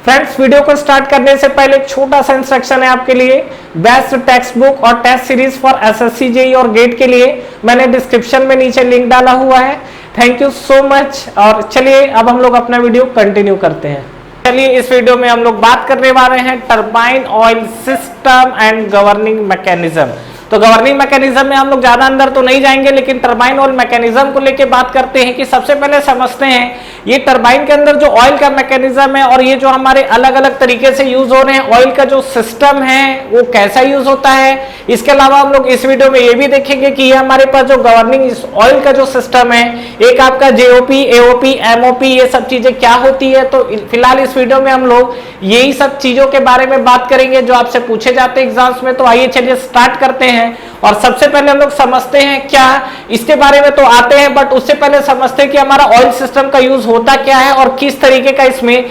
Friends, video को start करने से पहले एक छोटा सा इंस्ट्रक्शन है आपके लिए। बेस्ट टेक्स्ट बुक और test series for SSC JEE और गेट के लिए मैंने डिस्क्रिप्शन में नीचे लिंक डाला हुआ है। Thank you so much. और चलिए अब हम लोग अपना वीडियो कंटिन्यू करते हैं। चलिए इस वीडियो में हम लोग बात करने वाले हैं turbine oil system and governing mechanism. तो गवर्निंग मैकेनिज्म में हम लोग ज्यादा अंदर तो नहीं जाएंगे, लेकिन टरबाइन ऑयल मैकेनिज्म को लेके बात करते हैं कि सबसे पहले समझते हैं ये टरबाइन के अंदर जो ऑयल का मैकेनिज्म है और ये जो हमारे अलग अलग तरीके से यूज हो रहे हैं ऑयल का जो सिस्टम है वो कैसा यूज होता है। इसके अलावा हम लोग इस वीडियो में ये भी देखेंगे कि ये हमारे पास जो गवर्निंग ऑयल का जो सिस्टम है, एक आपका जेओपी, एओपी, एमओपी, ये सब चीजें क्या होती है। तो फिलहाल इस वीडियो में हम लोग यही सब चीजों के बारे में बात करेंगे जो आपसे पूछे जाते हैं एग्जाम्स में। तो आइए चलिए स्टार्ट करते हैं। और सबसे पहले हम लोग समझते हैं क्या इसके बारे में तो आते हैं, बट उससे पहले समझते हैं कि हमारा ऑयल सिस्टम का यूज होता क्या है और किस तरीके का इसमें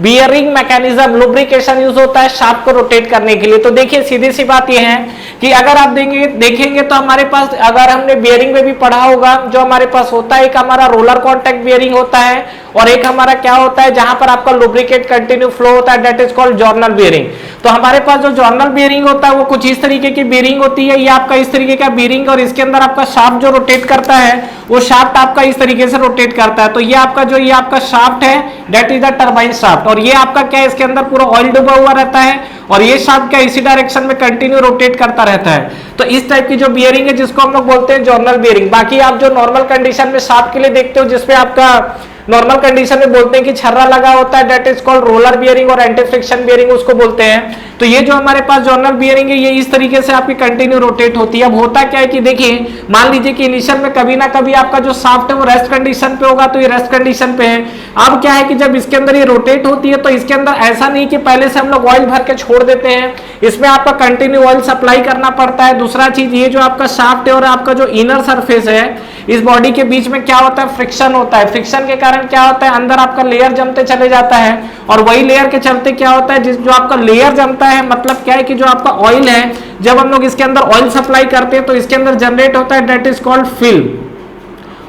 बियरिंग मैकेनिज्म, लुब्रिकेशन यूज होता है शाफ्ट को रोटेट करने के लिए। तो देखिए सीधी सी बात यह है कि अगर आप देखेंगे तो हमारे पास, अगर हमने बियरिंग में भी पढ़ा होगा, जो हमारे पास होता है एक हमारा रोलर कॉन्टैक्ट बियरिंग होता है और एक हमारा क्या होता है जहां पर आपका लुब्रिकेट कंटिन्यू फ्लो होता है, दैट इज कॉल्ड जॉर्नल बियरिंग। तो हमारे पास जो जॉर्नल बियरिंग होता है वो कुछ इस तरीके की बियरिंग होती है, ये आपका इस तरीके का बियरिंग, और इसके अंदर आपका शाफ्ट जो रोटेट करता है वो शाफ्ट आपका इस तरीके से रोटेट करता है। तो ये आपका शाफ्ट है, that is the turbine shaft. और ये आपका क्या है, इसके अंदर पूरा ऑयल डूबा हुआ रहता है और ये शाफ्ट क्या इसी डायरेक्शन में कंटिन्यू रोटेट करता रहता है। तो इस टाइप की जो बियरिंग है जिसको हम लोग बोलते हैं जॉर्नल बियरिंग। बाकी आप जो नॉर्मल कंडीशन में शाफ्ट के लिए देखते हो जिसपे आपका नॉर्मल कंडीशन में बोलते हैं कि छर्रा लगा होता है, that is called roller bearing और एंटी फ्रिक्शन बियरिंग उसको बोलते हैं। तो ये जो हमारे पास जॉर्नल बियरिंग है ये इस तरीके से आपकी कंटिन्यू रोटेट होती है। अब होता क्या है कि देखिए मान लीजिए कि इनिशियल में कभी ना कभी आपका जो शाफ्ट है वो रेस्ट कंडीशन पे होगा, तो ये रेस्ट कंडीशन पे है। अब क्या है कि जब इसके अंदर ये रोटेट होती है तो इसके अंदर ऐसा नहीं कि पहले से हम लोग ऑयल भर के छोड़ देते हैं, इसमें आपका कंटिन्यू ऑयल सप्लाई करना पड़ता है। दूसरा चीज, ये जो आपका शाफ्ट है और आपका जो इनर सरफेस है इस बॉडी के बीच में क्या होता है, फ्रिक्शन होता है। फ्रिक्शन के कारण क्या होता है, अंदर आपका लेयर जमते चले जाता है और वही लेयर के चलते क्या होता है, जो आपका लेयर जमता है, मतलब क्या है कि जो आपका ऑयल है जब हम लोग इसके अंदर ऑयल सप्लाई करते हैं तो इसके अंदर जनरेट होता है, दैट इज कॉल्ड फिल्म।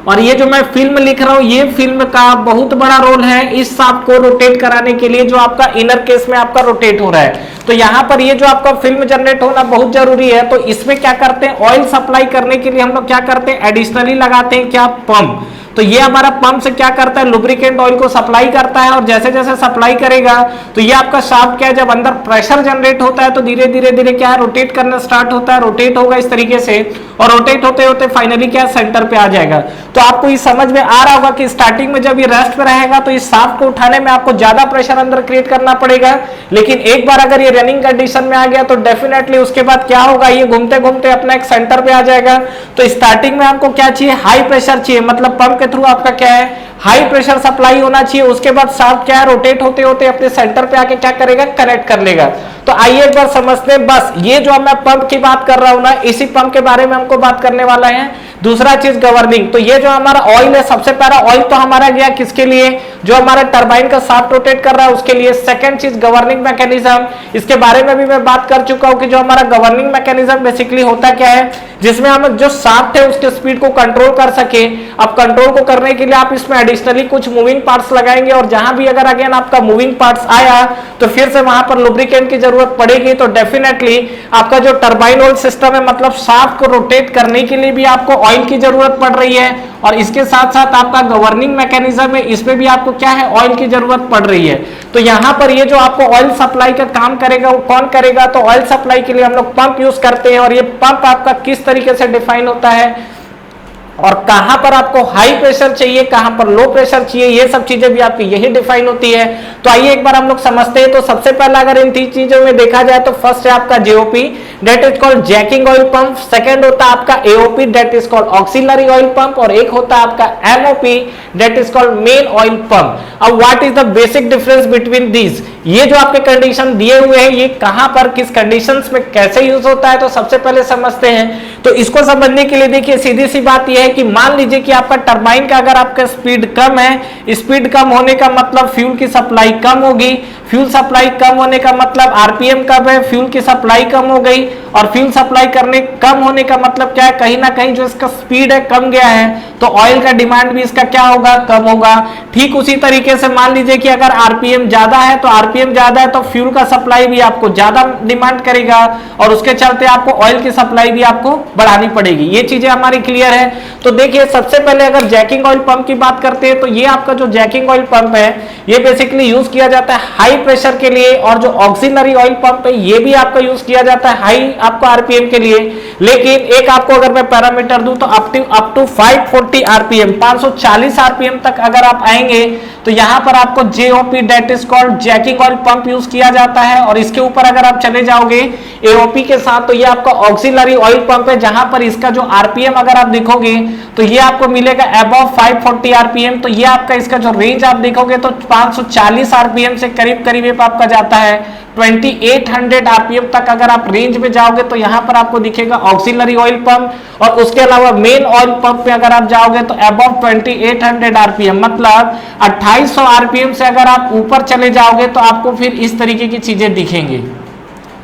और ये जो मैं फिल्म लिख रहा हूं ये फिल्म का बहुत बड़ा रोल है इस शाफ्ट को रोटेट कराने के लिए जो आपका इनर केस में आपका रोटेट हो रहा है। तो यहाँ पर ये जो आपका फिल्म जनरेट होना बहुत जरूरी है। तो इसमें क्या करते हैं, ऑयल सप्लाई करने के लिए हम लोग क्या करते हैं, एडिशनली लगाते हैं क्या, पंप। तो ये हमारा पंप से क्या करता है, लुब्रिकेंट ऑयल को सप्लाई करता है और जैसे जैसे सप्लाई करेगा तो ये आपका शाफ्ट क्या है, जब अंदर प्रेशर जनरेट होता है तो धीरे धीरे क्या है, रोटेट करना स्टार्ट होता है, रोटेट होगा इस तरीके से और रोटेट होते होते फाइनली क्या सेंटर पे आ जाएगा। तो आपको ये समझ में आ रहा होगा कि स्टार्टिंग में जब ये रेस्ट पे रहेगा तो इस शाफ्ट को उठाने में आपको ज्यादा प्रेशर अंदर क्रिएट करना पड़ेगा, लेकिन एक बार अगर ये रनिंग कंडीशन में आ गया तो डेफिनेटली उसके बाद क्या होगा, ये घूमते घूमते अपना एक सेंटर पे आ जाएगा। तो स्टार्टिंग में आपको क्या चाहिए, हाई प्रेशर चाहिए, मतलब पंप के थ्रू आपका क्या है, हाई प्रेशर सप्लाई होना चाहिए। उसके बाद शाफ्ट क्या है, रोटेट होते होते अपने सेंटर पे आके क्या करेगा, कनेक्ट कर लेगा। तो आइए एक बार समझते हैं, बस ये जो मैं पंप की बात कर रहा हूं ना, इसी पंप के बारे में हमको बात करने वाला है। दूसरा चीज गवर्निंग। तो ये जो हमारा ऑयल है, सबसे पहला ऑयल तो हमारा गया किसके लिए, जो हमारा टरबाइन का शाफ्ट रोटेट कर रहा है उसके लिए। सेकंड चीज गवर्निंग मैकेनिज्म, इसके बारे में भी मैं बात कर चुका हूं कि जो हमारा गवर्निंग मैकेनिज्म बेसिकली होता क्या है, जिसमें हम जो शाफ्ट है उसके स्पीड को कंट्रोल कर सके। अब कंट्रोल को करने के लिए आप इसमें एडिशनली कुछ मूविंग पार्ट्स लगाएंगे और जहां भी अगर अगेन आपका मूविंग पार्ट्स आया तो फिर से वहां पर लुब्रिकेंट की जरूरत पड़ेगी। तो डेफिनेटली आपका जो टरबाइन ऑयल सिस्टम है, मतलब शाफ्ट को रोटेट करने के लिए भी आपको ऑयल की जरूरत पड़ रही है और इसके साथ साथ आपका गवर्निंग मैकेनिज्म है, इसमें भी आपको क्या है, ऑयल की जरूरत पड़ रही है। तो यहां पर ये जो आपको ऑयल सप्लाई का काम करेगा वो कौन करेगा, तो ऑयल सप्लाई के लिए हम लोग पंप यूज करते हैं। और ये पंप आपका किस तरीके से डिफाइन होता है और कहां पर आपको हाई प्रेशर चाहिए, कहां पर लो प्रेशर चाहिए, ये सब चीजें भी आपकी यही डिफाइन होती है। तो आइए एक बार हम लोग समझते हैं। तो सबसे पहला अगर इन तीन चीजों में देखा जाए तो फर्स्ट है आपका JOP, that is called jacking oil pump. Second होता है आपका AOP, that is called auxiliary oil pump. और एक होता है आपका MOP, that is called main oil pump. अब what is the basic difference between these, ये जो आपके कंडीशन दिए हुए हैं ये कहां पर किस कंडीशंस में कैसे यूज होता है। तो सबसे पहले समझते हैं। तो इसको समझने के लिए देखिए सीधी सी बात यह है कि मान लीजिए कि आपका टरबाइन का अगर आपका स्पीड कम है, स्पीड कम होने का मतलब फ्यूल की सप्लाई कम होगी, फ्यूल सप्लाई कम होने का मतलब आरपीएम कम है, फ्यूल की सप्लाई कम हो गई, और फ्यूल सप्लाई करने कम होने का मतलब क्या है, कहीं ना कहीं जो इसका स्पीड है कम गया है, तो ऑयल का डिमांड भी इसका क्या होगा, कम होगा। ठीक उसी तरीके से मान लीजिए कि अगर आरपीएम ज्यादा है, तो आरपीएम ज्यादा है तो फ्यूल का सप्लाई भी आपको ज्यादा डिमांड करेगा, और उसके चलते आपको ऑयल की सप्लाई भी आपको बढ़ानी पड़ेगी। ये चीजें हमारी क्लियर है। तो देखिए सबसे पहले अगर जैकिंग ऑयल पंप की बात करते हैं, तो ये आपका जो जैकिंग ऑयल पंप है ये बेसिकली यूज किया जाता है हाई प्रेशर के लिए, और जो ऑक्सिलरी ऑयल पंप है ये भी आपका यूज किया जाता है हाई आपको आरपीएम के लिए। लेकिन एक आपको अगर मैं पैरामीटर दूं तो अप टू 540 आरपीएम 540 आरपीएम तक अगर आप आएंगे तो यहां पर आपको JOP that is called jacking oil pump use किया जाता है। और इसके ऊपर अगर आप चले जाओगे एओपी के साथ तो ये आपका ऑक्सिलरी ऑयल पंप है, जहां पर इसका जो आरपीएम अगर आप देखोगे तो ये आपको मिलेगा अबव 540 आरपीएम। तो ये आपका इसका जो रेंज आप देखोगे तो 540 आरपीएम से करीब करीब आपका जाता है 2800 आरपीएम तक। अगर आप रेंज में जाओगे तो यहां पर आपको दिखेगा ऑक्सिलरी ऑयल पंप, और उसके अलावा मेन ऑयल पंप में अगर आप जाओगे तो अबव 2800 आरपीएम, मतलब 2800 आरपीएम से अगर आप ऊपर चले जाओगे तो आपको फिर इस तरीके की चीजें दिखेंगी।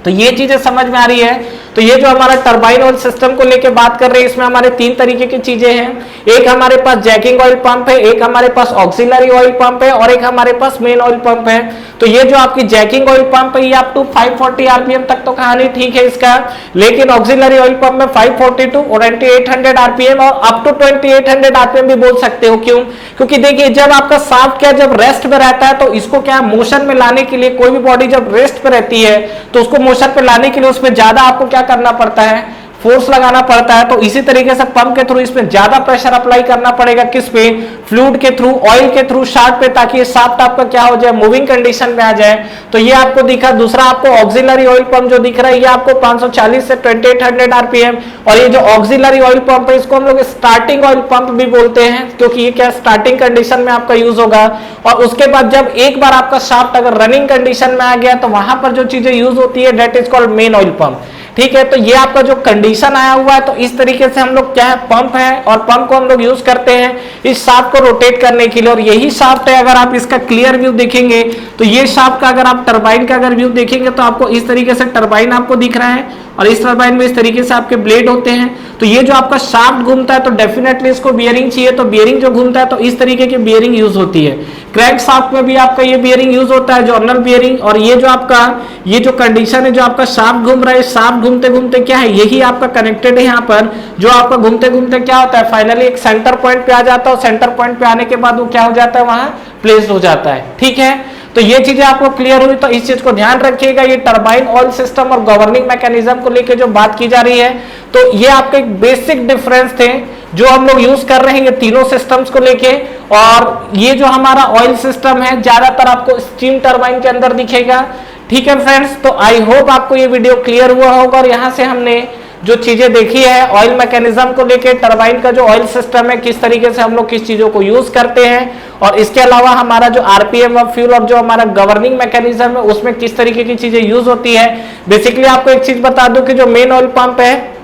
तो ये चीजें समझ में आ रही है। तो ये जो हमारा टरबाइन ऑयल सिस्टम को लेके बात कर रहे हैं, इसमें हमारे तीन तरीके की चीजें हैं। एक हमारे पास जैकिंग ऑयल पंप है, एक हमारे पास ऑक्सिलरी ऑयल पंप है, और एक हमारे पास मेन ऑयल पंप है। तो ये जो आपकी जैकिंग ऑयल पंप है ये अप टू 540 आरपीएम तक तो कहानी ठीक है इसका, लेकिन ऑक्सिलरी ऑयल पंप में 540 टू 2800 आरपीएम और अप टू 2800 आरपीएम भी बोल सकते हो। क्यों? क्योंकि देखिए जब आपका शाफ्ट क्या जब रेस्ट में रहता है तो इसको क्या मोशन में लाने के लिए, कोई भी बॉडी जब रेस्ट पे रहती है तो उसको मोशन पे लाने के लिए उसमें ज्यादा आपको क्या करना पड़ता है, फोर्स लगाना पड़ता है। तो इसी तरीके से पंप के थ्रू इसमें ज्यादा प्रेशर अप्लाई करना पड़ेगा, किस पे, फ्लूइड के थ्रू, ऑयल के थ्रू शाफ्ट पे, ताकि ये शाफ्ट आपका क्या हो जाए, मूविंग कंडीशन में आ जाए। तो ये आपको दिखा। दूसरा आपको ऑक्सिलरी ऑयल पंप जो दिख रहा है ये आपको 540 से 2800 आरपीएम, और ये जो ऑक्सिलरी ऑयल पंप है इसको हम लोग स्टार्टिंग ऑयल पंप भी बोलते हैं, क्योंकि ये क्या स्टार्टिंग कंडीशन में आपका यूज होगा। और उसके बाद जब एक बार आपका शाफ्ट अगर रनिंग कंडीशन में आ गया तो वहां पर जो चीजें यूज होती है that is called main oil pump. ठीक है, तो ये आपका जो कंडीशन आया हुआ है, तो इस तरीके से हम लोग क्या है, पंप है, और पंप को हम लोग यूज करते हैं इस शाफ्ट को रोटेट करने के लिए। और यही शाफ्ट है, अगर आप इसका क्लियर व्यू देखेंगे तो ये शाफ्ट का अगर आप टरबाइन का अगर व्यू देखेंगे तो आपको इस तरीके से टरबाइन आपको दिख रहा है, और इस टरबाइन में इस तरीके से आपके ब्लेड होते हैं। तो ये जो आपका शाफ्ट घूमता है तो डेफिनेटली इसको बियरिंग चाहिए, तो बियरिंग जो घूमता है तो इस तरीके की बियरिंग यूज होती है। क्रैंक शाफ्ट में भी आपका ये बियरिंग यूज होता है, जॉर्नल बियरिंग। और ये जो आपका ये जो कंडीशन है, जो आपका शाफ्ट घूम रहा है, शाफ्ट घूमते घूमते क्या है, यही आपका कनेक्टेड है यहाँ पर, जो आपका घूमते घूमते क्या होता है, फाइनली एक सेंटर पॉइंट पे आ जाता है, और सेंटर पॉइंट पे आने के बाद वो क्या हो जाता है, वहां प्लेस हो जाता है। ठीक है, तो ये चीजें आपको क्लियर हुई। तो इस चीज को ध्यान रखिएगा, ये टरबाइन ऑयल सिस्टम और गवर्निंग मैकेनिज्म को लेकर जो बात की जा रही है, तो ये आपके एक बेसिक डिफरेंस थे जो हम लोग यूज कर रहे हैं ये तीनों सिस्टम्स को लेके। और ये जो हमारा ऑयल सिस्टम है ज्यादातर आपको स्टीम टरबाइन के अंदर दिखेगा। ठीक है फ्रेंड्स, तो आई होप आपको ये वीडियो क्लियर हुआ होगा, और यहाँ से हमने जो चीजें देखी है ऑयल मैकेनिज्म को लेके, टरबाइन का जो ऑयल सिस्टम है किस तरीके से हम लोग किस चीजों को यूज करते हैं, और इसके अलावा हमारा जो आरपीएम ऑफ फ्यूल और जो हमारा गवर्निंग मैकेनिज्म है उसमें किस तरीके की चीजें यूज होती है। बेसिकली आपको एक चीज बता दूं कि जो मेन ऑयल पंप है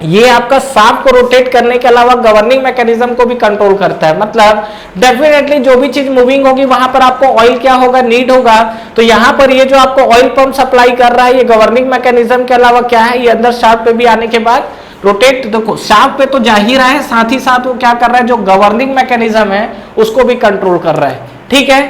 ये आपका शाफ्ट को रोटेट करने के अलावा गवर्निंग मैकेनिज्म को भी कंट्रोल करता है। मतलब डेफिनेटली जो भी चीज मूविंग होगी वहां पर आपको ऑयल क्या होगा, नीड होगा। तो यहाँ पर ये जो आपको ऑयल पंप सप्लाई कर रहा है ये गवर्निंग मैकेनिज्म के अलावा क्या है, ये अंदर शाफ्ट पे भी आने के बाद रोटेट, देखो शाफ्ट पे तो जा ही रहा है, साथ ही साथ वो क्या कर रहा है, जो गवर्निंग मैकेनिज्म है उसको भी कंट्रोल कर रहा है। ठीक है,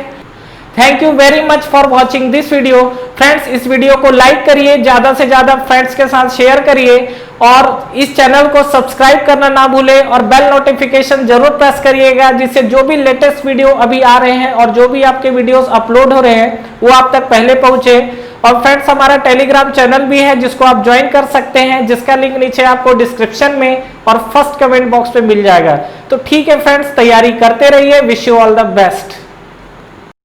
thank you very much for watching this video. Friends इस वीडियो को लाइक करिए, ज्यादा से ज्यादा फ्रेंड्स के साथ शेयर करिए, और इस चैनल को सब्सक्राइब करना ना भूलें, और बेल नोटिफिकेशन जरूर प्रेस करिएगा, जिससे जो भी लेटेस्ट वीडियो अभी आ रहे हैं और जो भी आपके वीडियोस अपलोड हो रहे हैं वो आप तक पहले पहुंचे। और फ्रेंड्स हमारा टेलीग्राम चैनल भी है जिसको आप ज्वाइन कर सकते हैं, जिसका लिंक नीचे आपको डिस्क्रिप्शन में और फर्स्ट कमेंट बॉक्स में मिल जाएगा। तो ठीक है फ्रेंड्स, तैयारी करते रहिए। Wish you all the best.